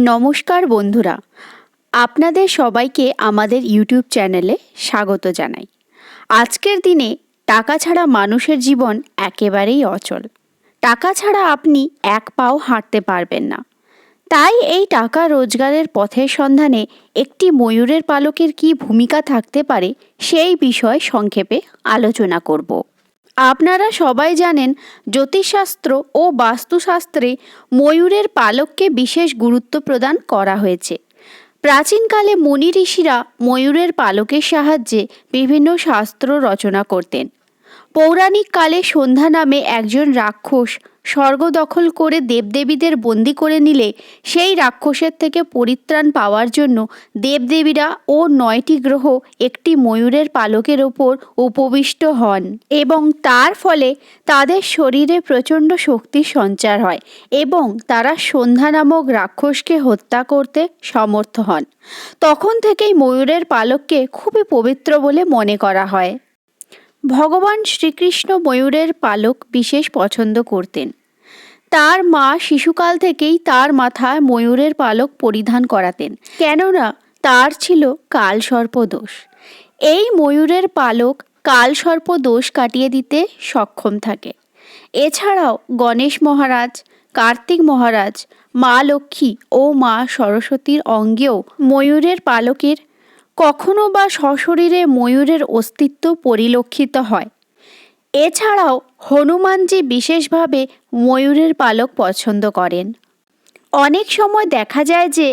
নমস্কার বন্ধুরা, আপনাদের সবাইকে আমাদের ইউটিউব চ্যানেলে স্বাগত জানাই। আজকের দিনে টাকা ছাড়া মানুষের জীবন একেবারেই অচল। টাকা ছাড়া আপনি এক পাও হাঁটতে পারবেন না। তাই এই টাকা রোজগারের পথের সন্ধানে একটি ময়ূরের পালকের কী ভূমিকা থাকতে পারে সেই বিষয়ে সংক্ষেপে আলোচনা করব। আপনারা সবাই জানেন, জ্যোতিষশাস্ত্র ও বাস্তুশাস্ত্রে ময়ূরের পালককে বিশেষ গুরুত্ব প্রদান করা হয়েছে। প্রাচীনকালে মুনি ঋষিরা ময়ূরের পালকের সাহায্যে বিভিন্ন শাস্ত্র রচনা করতেন। পৌরাণিক কালে সন্ধ্যা নামে একজন রাক্ষস স্বর্গ দখল করে দেবদেবীদের বন্দি করে নিলে সেই রাক্ষসের থেকে পরিত্রাণ পাওয়ার জন্য দেবদেবীরা ও 9টি গ্রহ একটি ময়ূরের পালকের ওপর উপবিষ্ট হন এবং তার ফলে তাদের শরীরে প্রচণ্ড শক্তির সঞ্চার হয় এবং তারা সন্ধ্যা নামক রাক্ষসকে হত্যা করতে সমর্থ হন। তখন থেকেই ময়ূরের পালককে খুবই পবিত্র বলে মনে করা হয়। ভগবান শ্রীকৃষ্ণ ময়ূরের পালক বিশেষ পছন্দ করতেন। তার মা শিশুকাল থেকেই তার মাথায় ময়ূরের পালক পরিধান করাতেন, কেননা তার ছিল কালসর্প দোষ। এই ময়ূরের পালক কালসর্প দোষ কাটিয়ে দিতে সক্ষম থাকে। এছাড়াও গণেশ মহারাজ, কার্তিক মহারাজ, মা লক্ষ্মী ও মা সরস্বতীর অঙ্গেও ময়ূরের পালকের কখনো বা সশরীরে ময়ূরের অস্তিত্ব পরিলক্ষিত হয়। এছাড়াও হনুমানজি বিশেষভাবে ময়ূরের পালক পছন্দ করেন। অনেক সময় দেখা যায় যে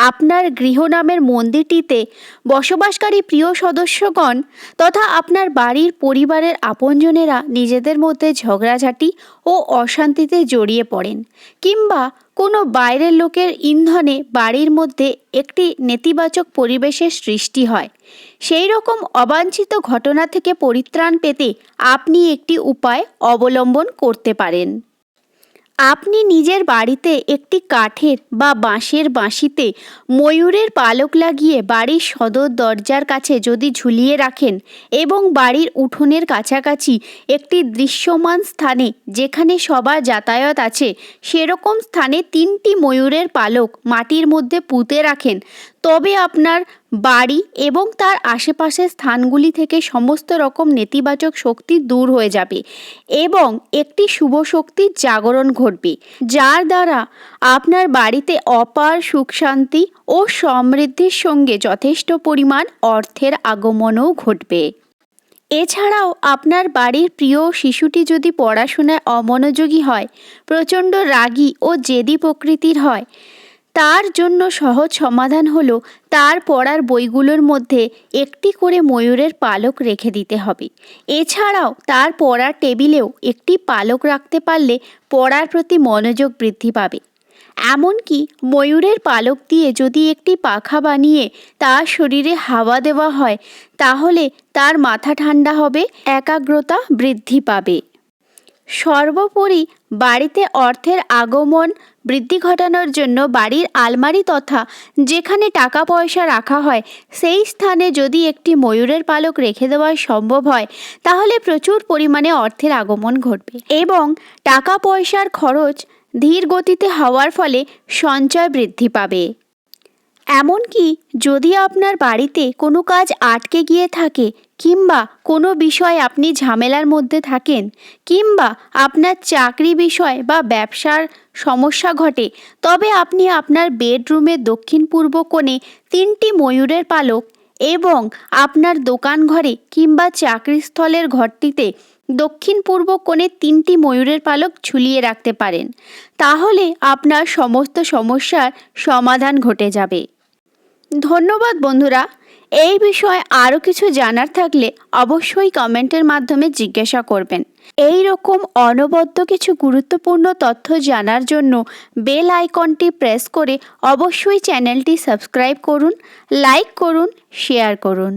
আপনার গৃহনামের মন্দিরটিতে বসবাসকারী প্রিয় সদস্যগণ তথা আপনার বাড়ির পরিবারের আপনজনেরা নিজেদের মধ্যে ঝগড়াঝাটি ও অশান্তিতে জড়িয়ে পড়েন, কিংবা কোনো বাইরের লোকের ইন্ধনে বাড়ির মধ্যে একটি নেতিবাচক পরিবেশের সৃষ্টি হয়। সেই রকম অবাঞ্ছিত ঘটনা থেকে পরিত্রাণ পেতে আপনি একটি উপায় অবলম্বন করতে পারেন। আপনি নিজের বাড়িতে একটি কাঠের বা বাঁশের বাঁশিতে ময়ূরের পালক লাগিয়ে বাড়ির সদর দরজার কাছে যদি ঝুলিয়ে রাখেন এবং বাড়ির উঠোনের কাছাকাছি একটি দৃশ্যমান স্থানে, যেখানে সবার যাতায়াত আছে, সেরকম স্থানে 3টি ময়ূরের পালক মাটির মধ্যে পুঁতে রাখেন, তবে আপনার বাড়ি এবং তার আশেপাশের স্থানগুলি থেকে সমস্ত রকম নেতিবাচক শক্তি দূর হয়ে যাবে এবং একটি শুভ শক্তির জাগরণ ঘটবে, যার দ্বারা আপনার বাড়িতে অপার সুখ শান্তি ও সমৃদ্ধির সঙ্গে যথেষ্ট পরিমাণ অর্থের আগমনও ঘটবে। এছাড়াও আপনার বাড়ির প্রিয় শিশুটি যদি পড়াশোনায় অমনোযোগী হয়, প্রচণ্ড রাগী ও জেদি প্রকৃতির হয়, তার জন্য সহজ সমাধান হলো তার পড়ার বইগুলোর মধ্যে একটি করে ময়ূরের পালক রেখে দিতে হবে। এছাড়াও তার পড়ার টেবিলেও একটি পালক রাখতে পারলে পড়ার প্রতি মনোযোগ বৃদ্ধি পাবে। এমনকি ময়ূরের পালক দিয়ে যদি একটি পাখা বানিয়ে তার শরীরে হাওয়া দেওয়া হয়, তাহলে তার মাথা ঠান্ডা হবে, একাগ্রতা বৃদ্ধি পাবে। সর্বোপরি বাড়িতে অর্থের আগমন বৃদ্ধি ঘটানোর জন্য বাড়ির আলমারি তথা যেখানে টাকা পয়সা রাখা হয় সেই স্থানে যদি একটি ময়ূরের পালক রেখে দেওয়া সম্ভব হয়, তাহলে প্রচুর পরিমাণে অর্থের আগমন ঘটবে এবং টাকা পয়সার খরচ ধীর গতিতে হওয়ার ফলে সঞ্চয় বৃদ্ধি পাবে। এমনকি যদি আপনার বাড়িতে কোনো কাজ আটকে গিয়ে থাকে, কিংবা কোনো বিষয়ে আপনি ঝামেলার মধ্যে থাকেন, কিংবা আপনার চাকরি বিষয় বা ব্যবসার সমস্যা ঘটে, তবে আপনি আপনার বেডরুমের দক্ষিণ পূর্ব কোণে 3টি ময়ূরের পালক এবং আপনার দোকান ঘরে কিংবা চাকরিস্থলের ঘরটিতে দক্ষিণ পূর্ব কোণে 3টি ময়ূরের পালক ঝুলিয়ে রাখতে পারেন। তাহলে আপনার সমস্ত সমস্যার সমাধান ঘটে যাবে। ধন্যবাদ বন্ধুরা। এই বিষয়ে আরও কিছু জানার থাকলে অবশ্যই কমেন্টের মাধ্যমে জিজ্ঞাসা করবেন। এই রকম অনবদ্য কিছু গুরুত্বপূর্ণ তথ্য জানার জন্য বেল আইকনটি প্রেস করে অবশ্যই চ্যানেলটি সাবস্ক্রাইব করুন, লাইক করুন, শেয়ার করুন।